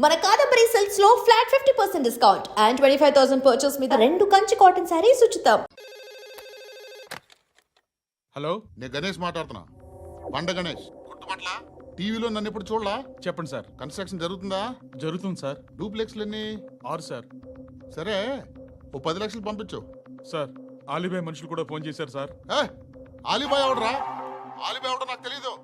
మన కాదంబరి సిల్క్స్ లో flat 50% discount and 25,000 purchase మీద 2 కంచి కాటన్ సారీస్ ఉచితం. హలో, నేను గణేష్ మాట్లాడుతున్నా. బండ గణేష్ గుర్తుపట్ల టీవీలో నన్ను ఎప్పుడు చూడలా? చెప్పండి సార్. కన్స్ట్రక్షన్ జరుగుతుందా? జరుగుతుంది సార్. డూప్లెక్స్లు ఎన్ని? 6 సార్. సరే, ఓ 10 లక్షలు పంపించు. సార్, ఆలిబాయ్ మనుషులు కూడా ఫోన్ చేశారు సార్. ఆలిబాయ్ ఎవడరా? ఆలిబాయ్ ఎవడో నాకు తెలీదు.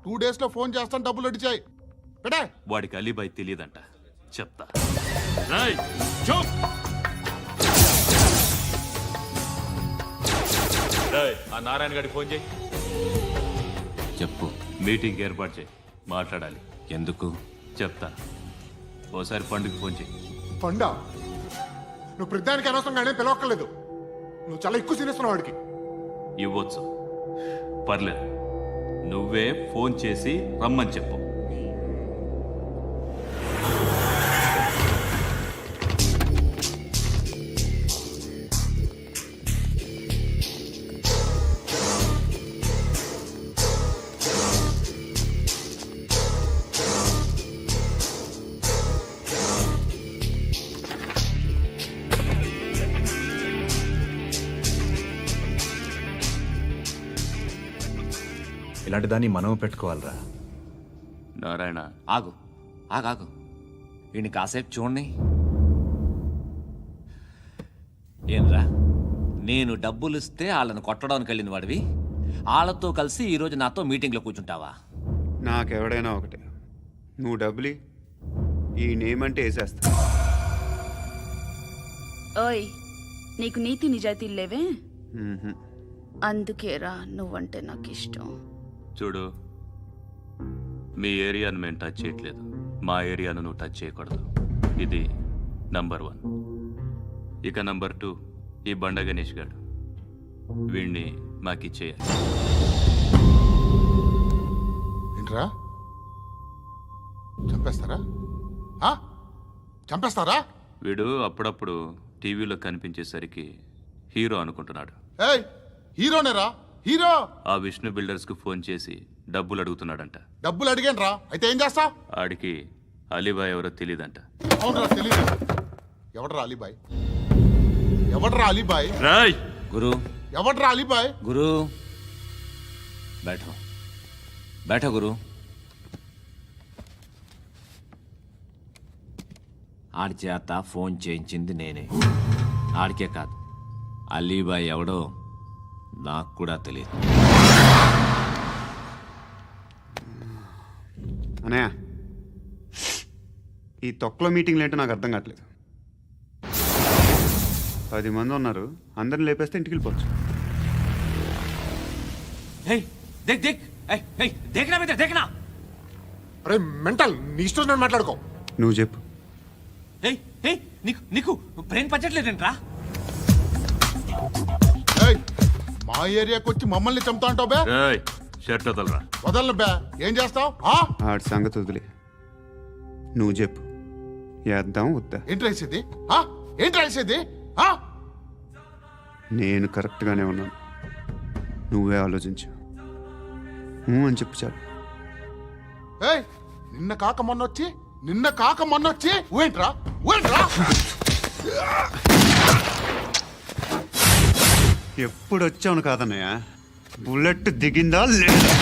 2 days లో ఫోన్ చేస్తాను, డబ్బులు అడిచాయి పెడే. వాడికి అలీబాయ్ తెలియదంట, చెప్తా. ఆ నారాయణ గారికి ఫోన్ చేయి. చెప్పు. మీటింగ్ ఏర్పాటు చేయి, మాట్లాడాలి. ఎందుకు చెప్తా. ఓసారి పండుగ ఫోన్ చేయి. పండా, నువ్వు ప్రతిదానికి అనవసరంగానే పిలవక్కర్లేదు. నువ్వు చాలా ఎక్కువ సీనిస్తున్నావు వాడికి. ఇవ్వచ్చు, పర్లేదు. నువ్వే ఫోన్ చేసి రమ్మని చెప్పు. ఇలాంటి దాన్ని మనం పెట్టుకోవాలరా. నారాయణ, ఆగు ఆగాగు, వీడిని కాసేపు చూడండి. ఏంరా, నేను డబ్బులు ఇస్తే వాళ్ళని కొట్టడానికి వెళ్ళిన వాడివి, వాళ్ళతో కలిసి ఈరోజు నాతో మీటింగ్లో కూర్చుంటావా? నాకెవడైనా ఒకటే. నువ్వు డబ్బులి, ఈ నేమ్ అంటే వేసేస్తా. ఓయ్, నీకు నీతి నిజాయితీలు లేవే, మ్మ్హ్మ్. అందుకేరా నువ్వంటే నాకు ఇష్టం. చూడు, మీ ఏరియాను మేము టచ్ చేయట్లేదు, మా ఏరియాను నువ్వు టచ్ చేయకూడదు. ఇది నంబర్ 1. ఇక నంబర్ 2, ఈ బండ గణేష్ గారు, వీణ్ణి మాకిచ్చేయాలి. ఏంట్రా, చంపేస్తారా? చంపేస్తారా? వీడు అప్పుడప్పుడు టీవీలో కనిపించేసరికి హీరో అనుకుంటున్నాడు. ఏయ్, హీరోనేరా, హీరో. ఆ విష్ణు బిల్డర్స్కు ఫోన్ చేసి డబ్బులు అడుగుతున్నాడంట. డబ్బులు అడిగానురా, అయితే ఏం చేస్తా? ఆడికి అలీబాయ్ ఎవరో తెలియదంట. అవునరా, తెలీదు. ఎవడరా అలీబాయ్? ఎవడరా అలీబాయ్? రాయ్ గురు, ఎవడరా అలీబాయ్? గురు బైఠో, బైఠో గురు. ఆడి చేత ఫోన్ చేయించింది నేనే. ఆడికే కాదు, అలీబాయ్ ఎవడో నాకు కూడా తెలియదు. అనయ్య, ఈ తొక్కలో మీటింగ్లు ఏంటో నాకు అర్థం కావట్లేదు. 10 మంది ఉన్నారు, అందరిని లేపేస్తే ఇంటికి వెళ్ళిపోవచ్చు. అరే మెంటల్, నీ ఇష్టం నేను మాట్లాడుకో. నువ్వు చెప్పు. నీకు బ్రెయిన్ పచ్చట్లేదంట్రా? ఏయ్, మా ఏరియాకి వచ్చి మమ్మల్ని చంపుతా అంటావు బే? రాయ్, షర్ట్ వదలరా. వదలను బే. ఏం చేస్తావు? ఆడి సంగతి వదిలే, నువ్వు చెప్పు. వేద్దాం వద్దా? ఏంటి రాసేది? ఏంటి రాసేది? నేను కరెక్ట్గానే ఉన్నాను, నువ్వే ఆలోచించు. అని చెప్పు చాలు. ఏయ్, నిన్న కాక మొన్నొచ్చి ఊయంట్రా. ఎప్పుడు వచ్చావును కాదన్నయ్య, బుల్లెట్ దిగిందా లేదా?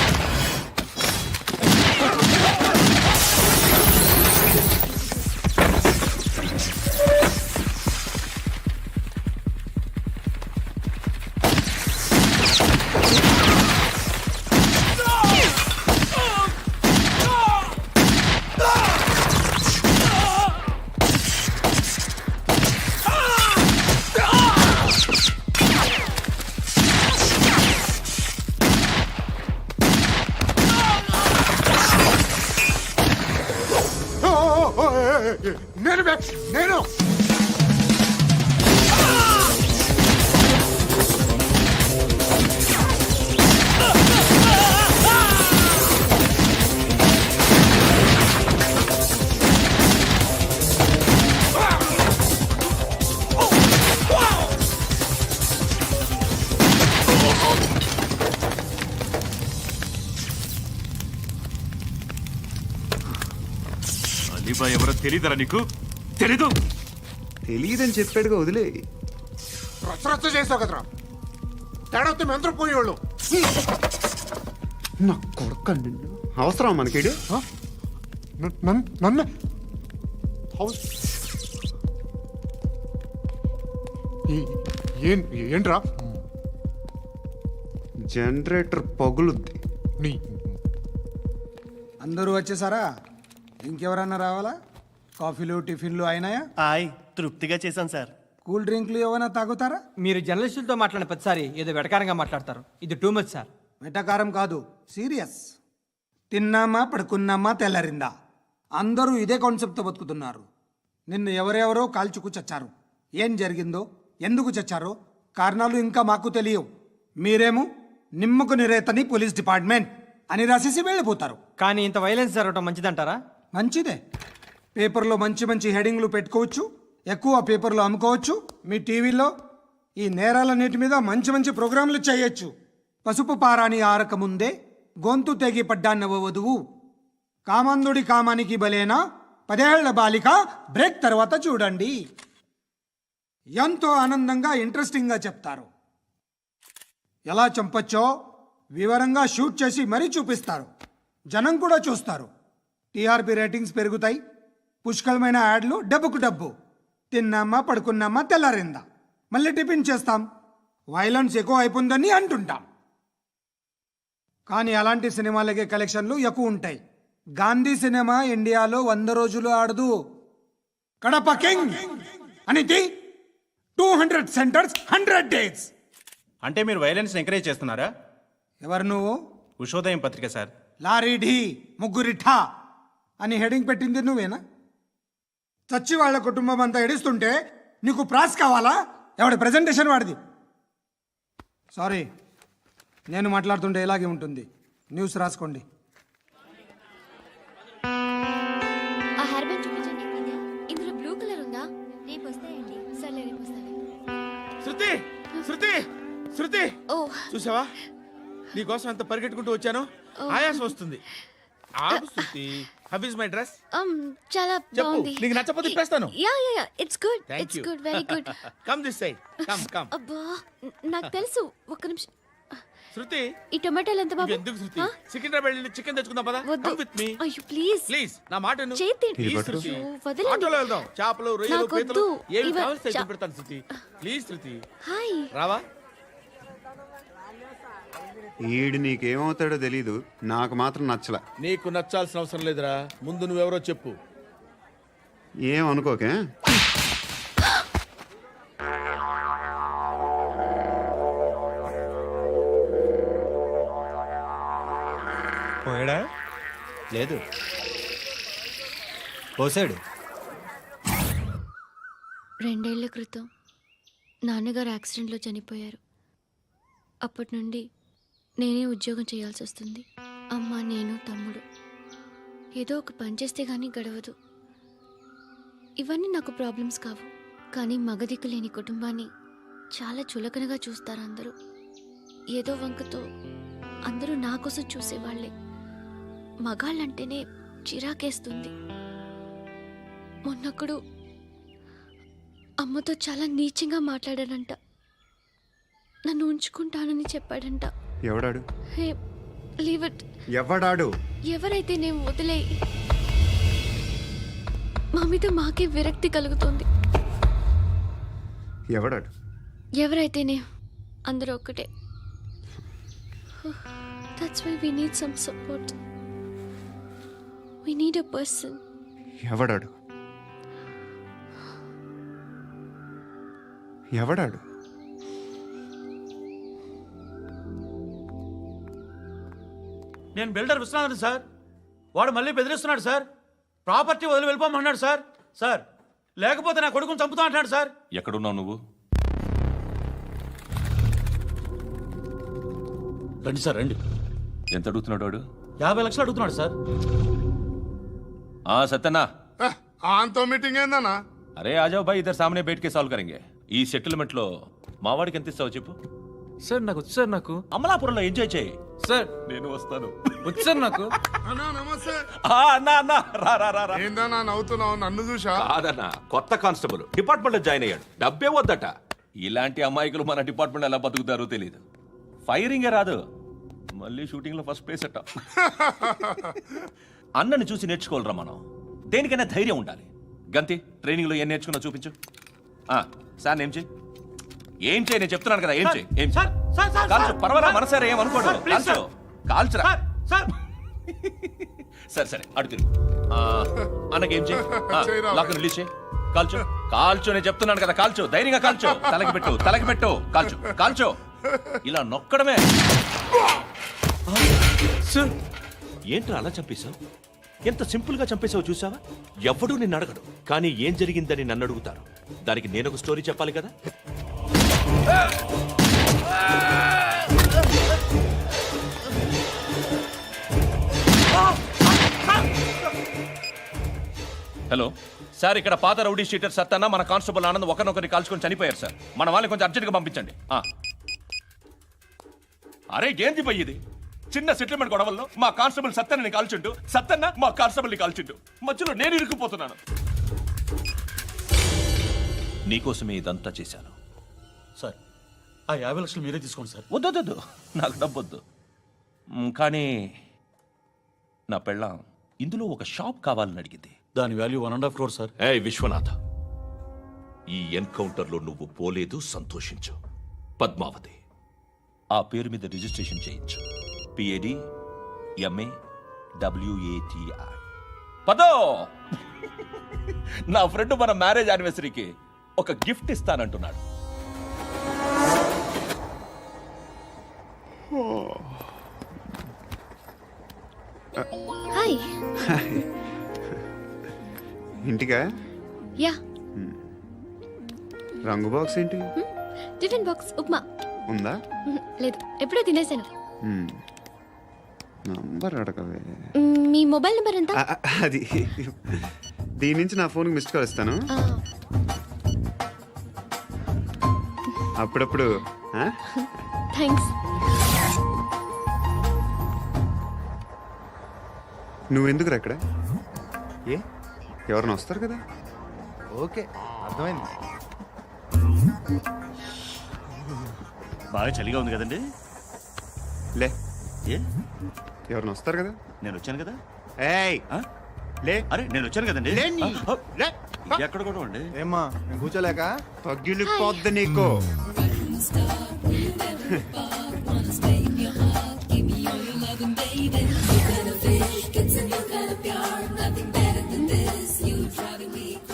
నేను బే, నేను. అలీబాయ్ ఎవరో తెలీదరా నీకు? తెలీదు? తెలియదని చెప్పాడుగా, వదిలే. రచ్చ చేసావు కదరా. తేడా వస్తే మెంతరం పోయేవాళ్ళు. నా కొడుకు నిన్ను అవసరం మనకిడు. నన్ను హౌస్ ఏంట్రా జనరేటర్ పగులుద్ది. నీ అందరూ వచ్చేసారా? ఇంకెవరన్నా రావాలా? కాఫీలు టిఫిన్లు అయినాయా? తృప్తిగా చేశాను సార్. కూల్ డ్రింక్లు ఏమైనా తాగుతారా? మీరు జర్నలిస్టులతో మాట్లాడిన ప్రతిసారి ఏదో వెటకారంగా మాట్లాడతారు. ఇది టూ మచ్ సార్. వెటకారం కాదు, సీరియస్. తిన్నామా పడుకున్నామా తెల్లరిందా, అందరూ ఇదే కాన్సెప్ట్తో బతుకుతున్నారు. నిన్న ఎవరెవరో కాల్చుకు చచ్చారు. ఏం జరిగిందో, ఎందుకు చచ్చారో కారణాలు ఇంకా మాకు తెలియవు. మీరేమో నిమ్మకు నిరేతని పోలీస్ డిపార్ట్మెంట్ అని రాసేసి వెళ్ళిపోతారు. కానీ ఇంత వైలెన్స్ జరగడం మంచిదంటారా? మంచిదే. పేపర్లో మంచి మంచి హెడింగ్లు పెట్టుకోవచ్చు, ఎక్కువ పేపర్లు అమ్ముకోవచ్చు. మీ టీవీలో ఈ నేరాలన్నిటి మీద మంచి మంచి ప్రోగ్రాంలు చేయొచ్చు. పసుపు పారాని ఆరక ముందే గొంతు తెగి పడ్డాన్నవ వధువు, కామందుడి కామానికి బలేనా 10 ఏళ్ల బాలిక బ్రేక్ తర్వాత చూడండి. ఎంతో ఆనందంగా ఇంట్రెస్టింగ్గా చెప్తారు. ఎలా చంపొచ్చో వివరంగా షూట్ చేసి మరీ చూపిస్తారు. జనం కూడా చూస్తారు. టీఆర్పీ రేటింగ్స్ పెరుగుతాయి. పుష్కలమైన యాడ్లు, డబ్బుకు డబ్బు. తిన్నామా పడుకున్నామా తెల్లారిందా, మళ్ళీ టిఫిన్ చేస్తాం. వైలెన్స్ ఎక్కువ అయిపోయిందని అంటుంటాం. కానీ అలాంటి సినిమాలకే కలెక్షన్లు ఎక్కువ ఉంటాయి. గాంధీ సినిమా ఇండియాలో 100 రోజులు ఆడదు. కడప కింగ్ అనితి 200 సెంటర్స్ 100 డేస్. అంటే మీరు వైలెన్స్ ఎంకరేజ్ చేస్తున్నారా? ఎవరు నువ్వు? ఉషోదయం పత్రిక సార్. లారీ ఢీ ముగ్గురిఠా అని హెడింగ్ పెట్టింది నువ్వేనా? చచ్చి వాళ్ళ కుటుంబం అంతా ఎడుస్తుంటే నీకు ప్రాస్ కావాలా? ఎవడి ప్రెజెంటేషన్ వాడిది. సారీ, నేను మాట్లాడుతుంటే ఇలాగే ఉంటుంది. న్యూస్ రాసుకోండి. ఆ హెయిర్ బ్యాండ్ చూపించండి. ఇందులో బ్లూ కలర్ ఉందా? రేపు వస్తాయండి. సర్లే, రేపు వస్తాను. శృతి శృతి శృతి, ఓ చూసావా నీకోసం ఎంత పరిగెట్టుకుంటూ వచ్చాను. ఆయాసం వస్తుంది. ఆగు Shruti. How is my dress? చాలా చెప్పు. బాగుంది. నీకు నచ్చకపోతే తిప్పేస్తాను. Yeah yeah yeah, it's good. Thank it's you. Good, very good. Come this side. Come come. అబ్బా, నాకు తెలుసు. ఒక్క నిమిషం. శృతి, ఈ టొమాటోలు ఎంత బాబు? ఎందుకు శృతి? ఆ? సికింద్రాబాద్ వెళ్ళి చికెన్ తెచ్చుకుందాం పదా. వద్దు. కమ్ విత్ మీ అయ్యో ప్లీజ్ ప్లీజ్. నా మాట విను. చేతి Please, శృతి. వదలండి. ఆటోలో వెళ్దాం. చేపలు, రొయ్యలు, నాకు పీతలు వద్దు. ఏమి ఇవ- కావాలి చా- పెడతాను శృతి. Please Shruti, hi. రావా? ఈడు నీకేమవుతాడో తెలీదు, నాకు మాత్రం నచ్చలా. నీకు నచ్చాల్సిన అవసరం లేదురా. ముందు నువ్వెవరో చెప్పు. ఏం అనుకోకే. పోయాడా? లేదు, పోసాడు. 2 ఏళ్ల క్రితం నాన్నగారు యాక్సిడెంట్లో చనిపోయారు. అప్పటి నుండి నేనే ఉద్యోగం చేయాల్సి వస్తుంది. అమ్మ, నేను, తమ్ముడు. ఏదో ఒక పని చేస్తే కానీ గడవదు. ఇవన్నీ నాకు ప్రాబ్లమ్స్ కావు. కానీ మగదిక్కు లేని కుటుంబాన్ని చాలా చులకనగా చూస్తారు అందరూ. ఏదో వంకతో అందరూ నా కోసం చూసేవాళ్లే. మగాళ్ళంటేనే చిరాకేస్తుంది. మొన్నప్పుడు అమ్మతో చాలా నీచంగా మాట్లాడాడంట. నన్ను ఉంచుకుంటానని చెప్పాడంట. ఎవడాడు? హే, లీవ్ ఇట్. ఎవడాడు? ఎవరైతే నేను వదిలే. మా మీద మాకే విరక్తి కలుగుతుంది. ఎవడాడు? ఎవరైతేనే అందరూ ఒక్కటే. That's why we need some support. We need a person. ఎవడాడు? ఎవడాడు? నేను బిల్డర్ విశ్వనాథన్ సార్. వాడు మళ్ళీ బెదిరిస్తున్నాడు సార్. ప్రాపర్టీ వదిలి వెళ్ళిపోమన్నాడు సార్. సార్, లేకపోతే నా కొడుకుని చంపుతా అంటున్నాడు సార్. ఎక్కడున్నావు నువ్వు? రండి సార్, రండి. ఎంత అడుగుతున్నాడు వాడు? 50 లక్షలు అడుగుతున్నాడు సార్. సత్యనా, ఆంతో మీటింగ్ ఏందన్నా? అరే ఆజావ్ భాయ్, ఇద్దరు సామనే బయటకే సాల్వ్ కరెంగే. ఈ సెటిల్మెంట్ లో మా వాడికి ఎంత ఇస్తావు చెప్పు. సార్ నాకు వచ్చు సార్ నాకు. అమలాపురంలో ఎంజాయ్ చేయి. సార్ నేను వస్తాను. వచ్చు సార్ నాకు. అన్నా నమస్తే. అన్నా అన్నా రా రా రా రా. ఏందన్నా నవ్వుతున్నావు? నన్ను చూసా? కాదన్నా, కొత్త కానిస్టేబుల్ డిపార్ట్మెంట్ లో జాయిన్ అయ్యాడు. డబ్బే వద్దట. ఇలాంటి అమాయకులు మన డిపార్ట్మెంట్ ఎలా బతుకుతారో తెలియదు. ఫైరింగే రాదు, మళ్ళీ షూటింగ్ లో ఫస్ట్ ప్లేస్ అట్ట. అన్నని చూసి నేర్చుకోవాలరా మనం. దేనికైనా ధైర్యం ఉండాలి. గంతి, ట్రైనింగ్ లో ఏం నేర్చుకున్నా చూపించు. సార్ ఏం చేయి, ఏం చేయి, నేను చెప్తున్నాను కదా. ఏం చేయి, ఏం చేయి. కాల్చు, పర్వాలా, మనసారా ఏం అనుకోడు. కాల్చు, కాల్చురా. సరే సరే, అడు తిరుగు. అన్నకేం చేయి, లాక్ రిలీజ్ చేయి. కాల్చు, కాల్చు, నేను చెప్తున్నాను కదా. కాల్చు, ధైర్యంగా కాల్చు. తలకి పెట్టు, తలకి పెట్టు. కాల్చు, కాల్చు. ఇలా నొక్కడమే. ఏంట్రా అలా చంపేశావు? ఎంత సింపుల్ గా చంపేశావు చూసావా? ఎవడూ నిన్ను అడగడు, కానీ ఏం జరిగిందని నన్ను అడుగుతారు. దానికి నేను ఒక స్టోరీ చెప్పాలి కదా. హలో సార్, ఇక్కడ పాత రౌడీ షీటర్ సత్తన్న మన కానిస్టేబుల్ ఆనంద్ ఒకరినొకరిని కాల్చుకొని చనిపోయారు సార్. మన వాళ్ళని కొంచెం అర్జెంట్గా పంపించండి. అరే ఏంది పోయి ఇది? చిన్న సెటిల్మెంట్ గొడవల్లో మా కానిస్టేబుల్ సత్తన్నని కాల్చుంటూ, సత్తన్న మా కానిస్టేబుల్ని కాల్చుంటూ, మధ్యలో నేను ఇరుక్కుపోతున్నాను. నీకోసమే ఇదంతా చేశాను సార్, ఆ 50 లక్షలు మీరే తీసుకోండి సార్. వద్దొద్దు, నాకు డబ్బొద్దు. కానీ నా పెళ్ళాం ఇందులో ఒక షాప్ కావాలని అడిగింది. దాని వాల్యూ 1.5 crore సార్. ఏ విశ్వనాథ, ఈ ఎన్కౌంటర్లో నువ్వు పోలేదు, సంతోషించు. పద్మావతి ఆ పేరు మీద రిజిస్ట్రేషన్ చేయించు. PAD MA WATI. పదో, నా ఫ్రెండ్ మన మ్యారేజ్ యానివర్సరీకి ఒక గిఫ్ట్ ఇస్తానంటున్నాడు. హాయ్. ఇంటికా? యా. రంగు బాక్స్ ఏంటి? Tiffin box upma. ఉందా? లేదు, ఎప్పుడో తినేసాను. నంబర్ అడగవే. మీ మొబైల్ నెంబర్ ఎంత? అది దీని నుంచి నా ఫోన్కి మిస్డ్ కాల్ ఇస్తాను. అప్పుడప్పుడు. థ్యాంక్స్. నువ్వెందుకు అక్కడ? ఏ ఎవరైనా వస్తారు కదా. ఓకే, అర్థమైంది. బాగా చలిగా ఉంది కదండి. లే, ఏ ఎవరైనా వస్తారు కదా. నేను వచ్చాను కదా. ఏయ్ లే. అరే నేను వచ్చాను కదండి. లే. ఎక్కడ కూడా అండి. ఏమ్మా కూర్చోలేక పగిలిపోద్ది నీకు.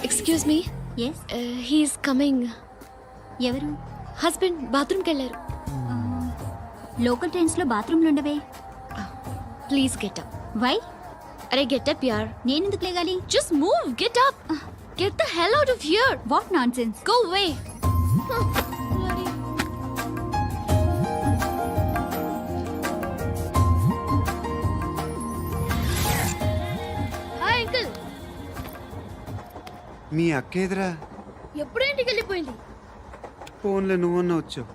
Excuse me. Yes, he's coming. ఎవరు? హస్బెండ్ బాత్రూమ్కి వెళ్ళారు. లోకల్ ట్రైన్స్ లో బాత్రూమ్లు ఉండవే. Please get up. వై? అరే గెట్ అప్ యార్. నేనెందుకు లేగాలి? Just move, get up. Get the hell out of here. What nonsense. Go away. Hi uncle. మీ అక్క ఎదురా? ఎప్పుడు ఇంటికి వెళ్ళిపోయింది? ఫోన్లో నువ్వన్నా వచ్చావు.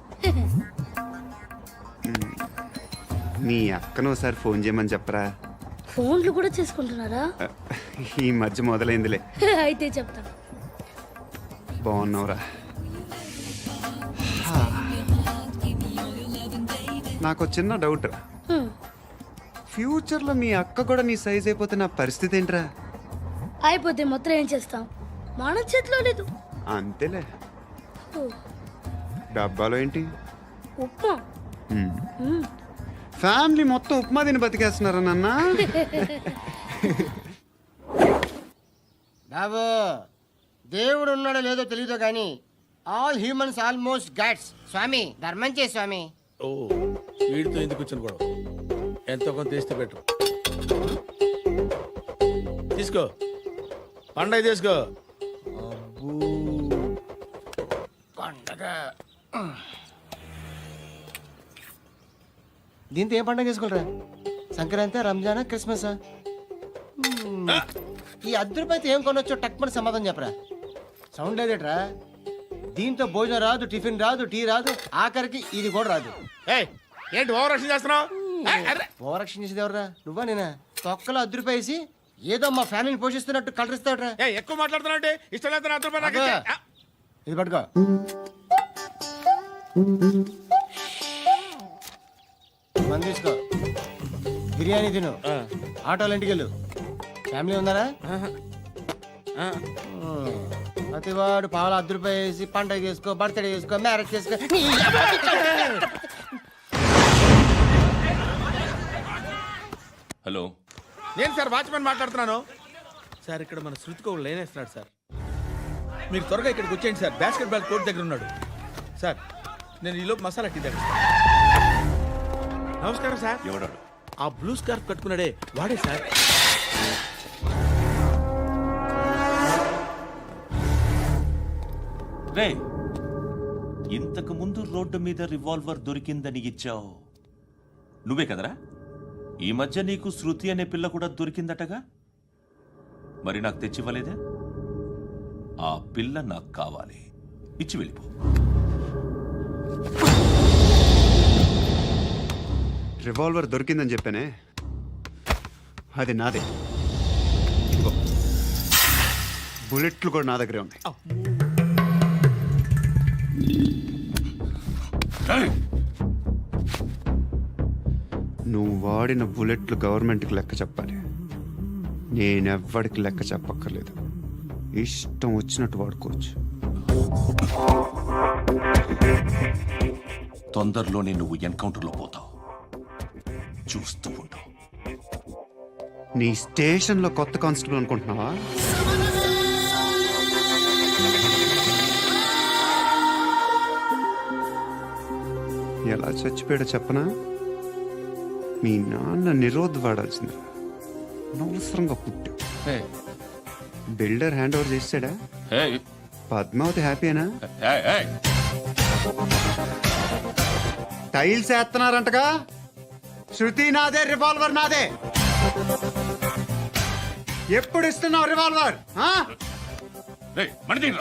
మీ అక్కను ఒకసారి ఫోన్ చేయమని చెప్పరా. ఫోన్లు కూడా చేసుకుంటున్నారా? ఈ మధ్య మొదలైందిలే. అయితే చెప్తాను. బాగున్నావురా. నాకు చిన్న డౌట్. ఫ్యూచర్లో మీ అక్క కూడా నీ సైజ్ అయిపోతే నా పరిస్థితి ఏంట్రా? అయిపోతే మొత్తం ఏం చేస్తాం? మన చేతిలో లేదు. అంతేలే. డబ్బాలో ఏంటి? ఉప్మా. ఫ్యామిలీ మొత్తం ఉప్మా తిని బతికేస్తున్నారా నాన్న? బాబు, దేవుడు ఉన్నాడో లేదో తెలీదు కానీ ఆల్ హ్యూమన్స్ ఆల్మోస్ట్ గాడ్స్. స్వామి ధర్మం చే స్వామి. ఓ వీడితో ఎందుకు కూర్చొని కూడా ఎంతో కొంత తీస్తే పెట్టు. తీసుకో, పండగ తీసుకో. పండగ. దీంతో ఏం పండగ చేసుకోలేరా? సంక్రాంతి, రంజానా, క్రిస్మసా? ఈ 10 రూపాయలతో ఏం కొనొచ్చో టక్మని సమాధానం చెప్పరా. సౌండ్ లేదేట్రా? దీంతో భోజనం రాదు, టిఫిన్ రాదు, టీ రాదు, ఆఖరికి ఇది కూడా రాదు. ఏయ్, ఏంటి ఓవర్ రక్షణ చేస్తున్నావు? ఓవరాక్షన్ చేసేది ఎవరా? నువ్వా నేనా? తొక్కలో అద్దరిపేసి ఏదో మా ఫ్యామిలీని పోషిస్తున్నట్టు కలరిస్తాడురా. ఎక్కువ మాట్లాడుతున్నావు, ఇష్టం లేదు, 100 రూపాయలు నాకు అబ్బా. ఇచ్చేయ్. ఇది పట్టుకో. మంది తీసుకో, బిర్యానీ తిను, ఆటోలు ఇంటికి వెళ్ళు. ఫ్యామిలీ ఉందారా? ప్రతివాడు పావులు 10 రూపాయలు వేసి పండగ చేసుకో, బర్త్డే చేసుకో, మ్యారేజ్ చేసుకో. హలో, నేను సార్ వాచ్మెన్ మాట్లాడుతున్నాను. సార్ ఇక్కడ మన శృతికి ఒక లైన్ వేస్తున్నాడు సార్. మీరు త్వరగా ఇక్కడికి వచ్చేయండి సార్. బాస్కెట్ బాల్ కోర్ట్ దగ్గర ఉన్నాడు సార్. నేను ఈలోపు మసాలా టీ దగ్గర. నమస్కారం సార్. ఎవడాడు? ఆ బ్లూ స్కార్ఫ్ కట్టుకున్నాడే వాడే సార్. రే, ఇంతకు ముందు రోడ్డు మీద రివాల్వర్ దొరికిందని ఇచ్చావు నువ్వే కదరా? ఈ మధ్య నీకు శృతి అనే పిల్ల కూడా దొరికిందటగా? మరి నాకు తెచ్చివ్వలేదే? ఆ పిల్ల నాకు కావాలి, ఇచ్చి వెళ్ళిపో. రివాల్వర్ దొరికిందని చెప్పానే, అది నాదే. ఇదిగో, బుల్లెట్లు కూడా నా దగ్గరే ఉన్నాయి. నువ్వు వాడిన బుల్లెట్లు గవర్నమెంట్కి లెక్క చెప్పాలి. నేనెవ్వడికి లెక్క చెప్పక్కర్లేదు. ఇష్టం వచ్చినట్టు వాడుకోవచ్చు. తొందరలోనే నువ్వు ఎన్కౌంటర్లో పోతావు, చూస్తూ ఉంటావు. నీ స్టేషన్లో కొత్త కానిస్టేబుల్ అనుకుంటున్నావా? ఎలా చచ్చిపోయాడో చెప్పనా? మీ నాన్న నిరోధ్ వాడాల్సింది. అనవసరంగా పుట్టావు. బిల్డర్ హ్యాండ్ ఓవర్ చేసాడా? పద్మావతి హ్యాపీనా? టైల్స్ వేస్తున్నారంటగా? శృతి నాదే, రివాల్వర్ నాదే. ఎప్పుడు ఇస్తున్నావు రివాల్వర్? మణి